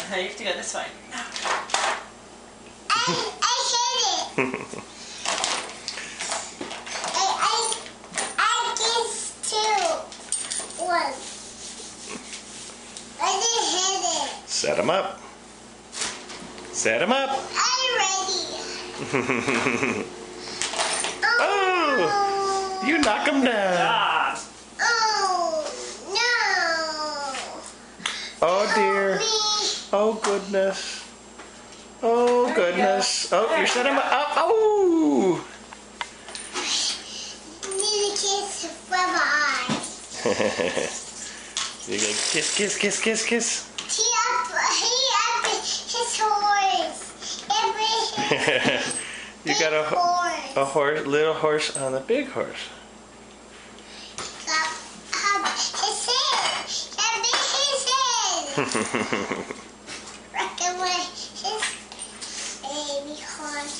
No, you have to go this way. I hit it. I guess two. One. I didn't hit it. Set him up. Set him up. I'm ready. Oh! You knock him down. Ah. Oh, no. Oh dear. Me. Oh goodness. Oh goodness. Oh, you set him up. Oh! Need a kiss for my eyes. You go kiss, kiss, kiss, kiss, kiss. He up his horse. You got a horse, little horse on a big horse. His head. His head. Rock away his baby horse.